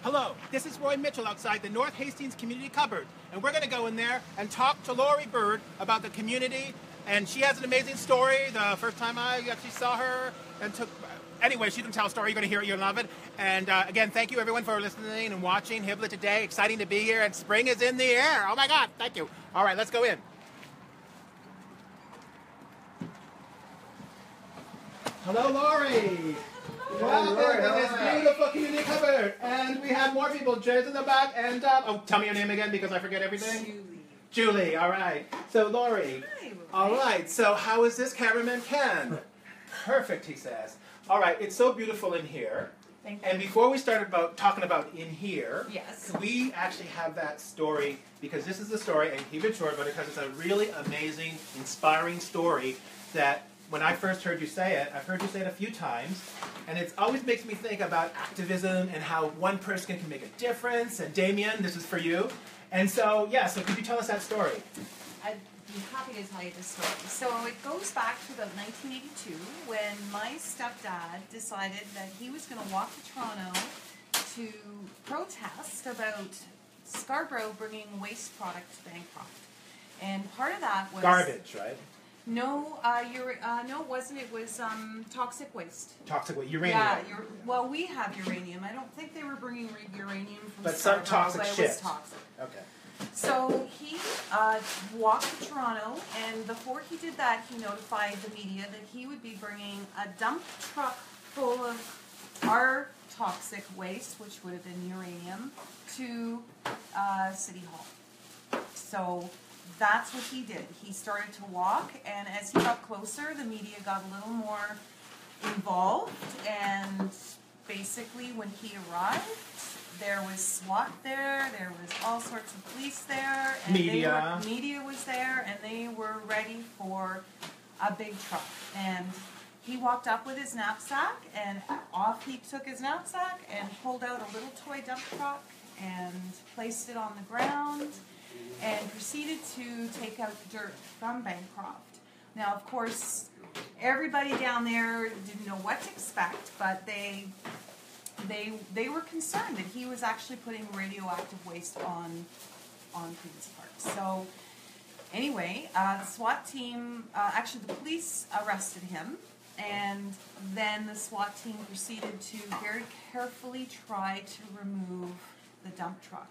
Hello, this is Roy Mitchell outside the North Hastings Community Cupboard, and we're going to go in there and talk to Laurie Bird about the community, and she has an amazing story. The first time I actually saw her and anyway, she's going to tell a story. You're going to hear it, you'll love it. And again, thank you everyone for listening and watching HYBLA Today. Exciting to be here, and spring is in the air. Oh my God, thank you. All right, let's go in. Hello, Laurie. Welcome to this beautiful community cupboard. And we have more people. Jay's in the back. And, oh, tell me your name again because I forget everything. Julie, all right. So, Laurie. Hi, all right. So, how is this cameraman Ken? Perfect, he says. All right. It's so beautiful in here. Thank you. And before we start talking about in here, yes, we actually have that story because this is the story, and keep it short, but because it's a really amazing, inspiring story that when I first heard you say it, I've heard you say it a few times, and it always makes me think about activism and how one person can make a difference. And Damien, this is for you. And so, yeah, so could you tell us that story? I'd be happy to tell you this story. So it goes back to about 1982 when my stepdad decided that he was going to walk to Toronto to protest about Scarborough bringing waste product to Bancroft. And part of that was... Garbage, right? No, no, it wasn't. It was toxic waste. Toxic waste, uranium. Yeah, well, we have uranium. I don't think they were bringing uranium from but Scarborough, some toxic but shit. It was toxic. Okay. So he walked to Toronto, and before he did that, he notified the media that he would be bringing a dump truck full of our toxic waste, which would have been uranium, to City Hall. So that's what he did. He started to walk, and as he got closer, the media got a little more involved, and basically when he arrived, there was SWAT there was all sorts of police there, and media was there, and they were ready for a big truck. And he walked up with his knapsack, and off he took his knapsack and pulled out a little toy dump truck and placed it on the ground and proceeded to take out dirt from Bancroft. Now, of course, everybody down there didn't know what to expect, but they were concerned that he was actually putting radioactive waste on Queen's Park. So, anyway, the SWAT team, actually the police arrested him, and then the SWAT team proceeded to very carefully try to remove the dump truck.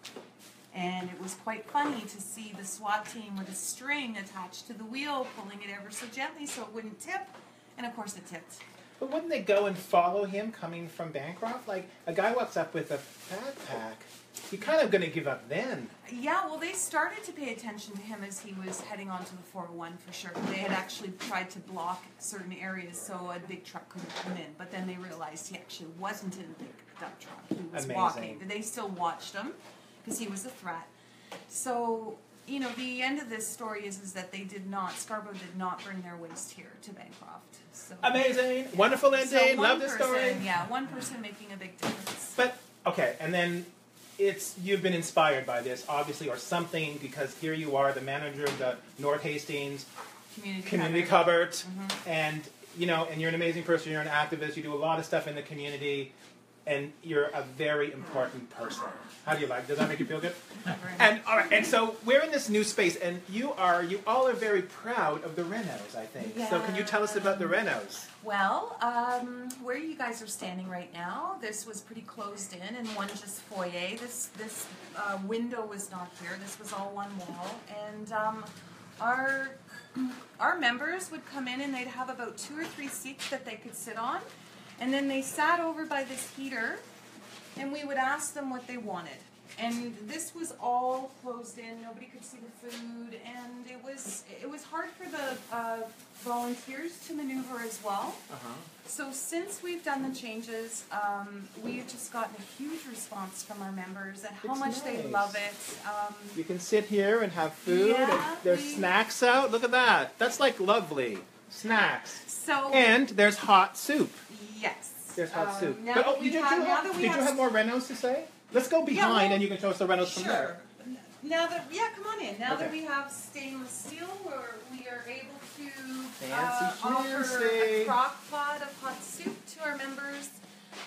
And it was quite funny to see the SWAT team with a string attached to the wheel, pulling it ever so gently so it wouldn't tip. And of course it tipped. But wouldn't they go and follow him coming from Bancroft? Like, a guy walks up with a backpack. You're kind of going to give up then. Yeah, well, they started to pay attention to him as he was heading onto the 401 for sure. They had actually tried to block certain areas so a big truck couldn't come in. But then they realized he actually wasn't in a big dump truck. He was walking. They still watched him, because he was a threat. So, you know, the end of this story is that Scarborough did not bring their waste here to Bancroft. So, amazing. Wonderful ending. So love this story. Yeah, one person making a big difference. But, okay, and then you've been inspired by this, obviously, or something, because here you are, the manager of the North Hastings Community Cupboard, and, you know, and you're an amazing person, you're an activist, you do a lot of stuff in the community, and you're a very important person. How do you like? Does that make you feel good? And all right, and so we're in this new space, and you all are very proud of the renos, I think. Yeah. So can you tell us about the renos? Well, where you guys are standing right now, this was pretty closed in, and one just foyer. This window was not here. This was all one wall, and our members would come in, and they'd have about 2 or 3 seats that they could sit on. And then they sat over by this heater, and we would ask them what they wanted. And this was all closed in. Nobody could see the food, and it was hard for the volunteers to maneuver as well. So since we've done the changes, we've just gotten a huge response from our members at how much they love it. You can sit here and have food. Yeah, and there's snacks out. Look at that. That's like lovely. Snacks. So, and there's hot soup. Yes. There's hot soup. Now But, did you have more renos to say? Let's go behind and you can show us the renos from there. Now that, come on in. Now that we have stainless steel, we are able to offer a crock pot of hot soup to our members.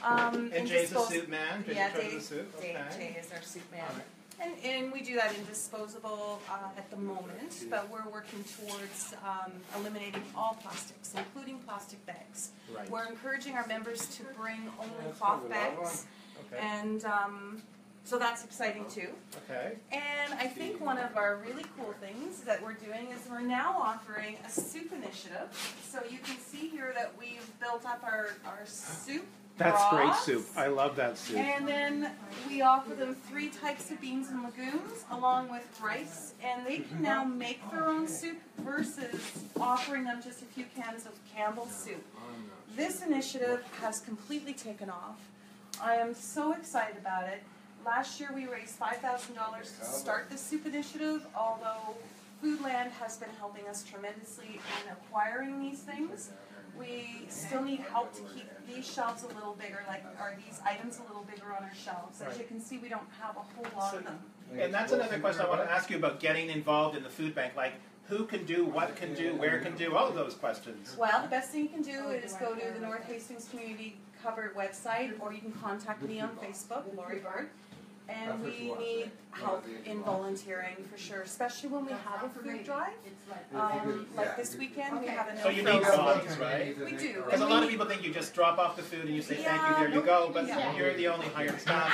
And Jay's the soup man? Jay is our soup man. Right. And we do that in disposable at the moment, but we're working towards eliminating all plastics, including plastic bags. Right. We're encouraging our members to bring only cloth bags, and so that's exciting too. Okay. And I think one of our really cool things that we're doing is we're now offering a soup initiative. So you can see here that we've built up our soup. That's great soup. I love that soup. And then we offer them 3 types of beans and legumes along with rice, and they can now make their own soup versus offering them just a few cans of Campbell's soup. This initiative has completely taken off. I am so excited about it. Last year we raised $5,000 to start this soup initiative, although Foodland has been helping us tremendously in acquiring these things. We still need help to keep these shelves a little bigger, or these items a little bigger on our shelves. As you can see, we don't have a whole lot of them. And that's another question I want to ask you about getting involved in the food bank. Like, who can do, what can do, where can do, all of those questions. Well, the best thing you can do is go to the North Hastings Community Covered website, or you can contact me on Facebook, Laurie Bird. And we need help in volunteering for sure, especially when we have a food drive. Like this weekend, we have a So you need funds, right? We do. Because a lot of people think you just drop off the food and you say thank you, there you go, but you're the only hired staff.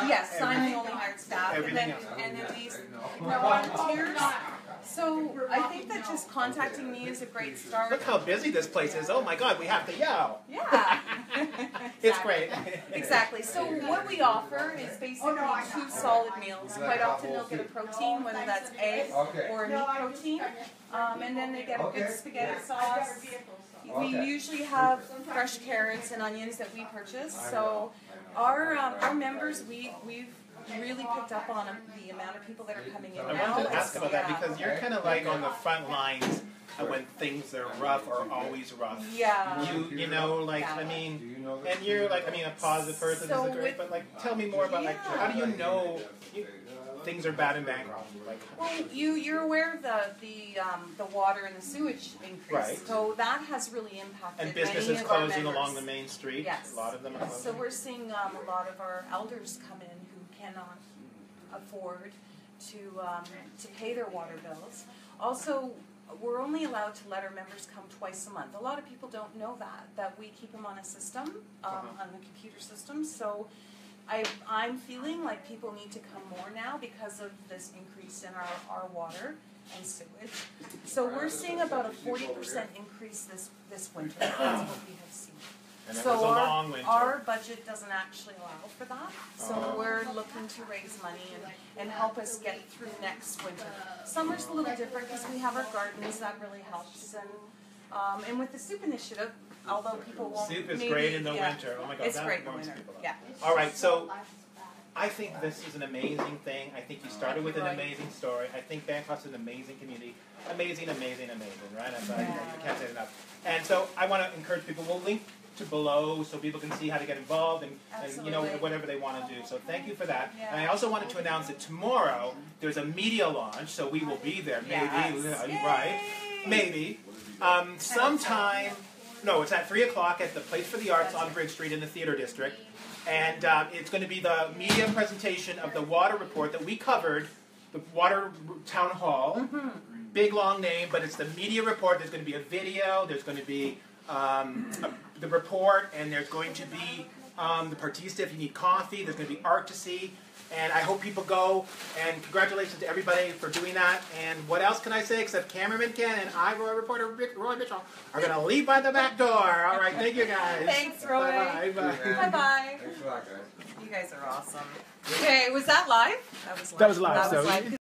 Yes, I'm the only hired staff. Everything else. And then these volunteers. So I think that just contacting me is a great start. Look how busy this place is. Oh my God, we have to yell. Yeah. It's great. Exactly. So what we offer is basically 2 solid meals. Quite often they'll get a protein, whether that's egg or a meat protein. And then they get a good spaghetti sauce. We usually have fresh carrots and onions that we purchase. So our members, we've really picked up on the amount of people that are coming in now. I wanted to ask about that because you're kind of like on the front lines when things are rough or always rough. Yeah. You know, like, I mean, and you're like, I mean, a positive person is great, but like, tell me more about like, how do you know things are bad in Bancroft? Like, well, you're aware of the water and the sewage increase. Right. So that has really impacted and businesses many of our closing members. along the main street. Yes. A lot of them are closing. So we're seeing a lot of our elders come in who cannot afford to pay their water bills. Also, we're only allowed to let our members come twice a month. A lot of people don't know that we keep them on a system, on the computer system. So I'm feeling like people need to come more now because of this increase in our water and sewage. So we're seeing about a 40% increase this winter. That's what we have seen. And it was a long winter. Our budget doesn't actually allow for that. So we're looking to raise money and help us get through next winter. Summer's a little different because we have our gardens. That really helps. And with the soup initiative, although people won't. Soup is great in the winter. Oh my God, it's that great in the warms winter. people up. Yeah. All right, so I think this is an amazing thing. I think you started with an amazing story. I think Bancroft's an amazing community. Amazing, amazing, amazing, right? I can't say it enough. And so I want to encourage people. We'll link to below so people can see how to get involved and you know, whatever they want to do. So thank you for that. And I also wanted to announce that tomorrow there's a media launch, so we will be there. Maybe, right? Maybe. Sometime, no, it's at 3 o'clock at the Place for the Arts on Bridge Street in the Theater District. And it's going to be the media presentation of the water report that we covered, the Water Town Hall. Big, long name, but it's the media report. There's going to be a video. There's going to be the report, and there's going to be the partista if you need coffee. There's going to be art to see. And I hope people go, and congratulations to everybody for doing that. And what else can I say except cameraman Ken and I, Roy reporter Roy Mitchell, are going to leave by the back door. All right, thank you guys. Thanks, Roy. Bye-bye. Bye-bye. Thanks a lot, guys. You guys are awesome. Okay, was that live? That was live. That was live.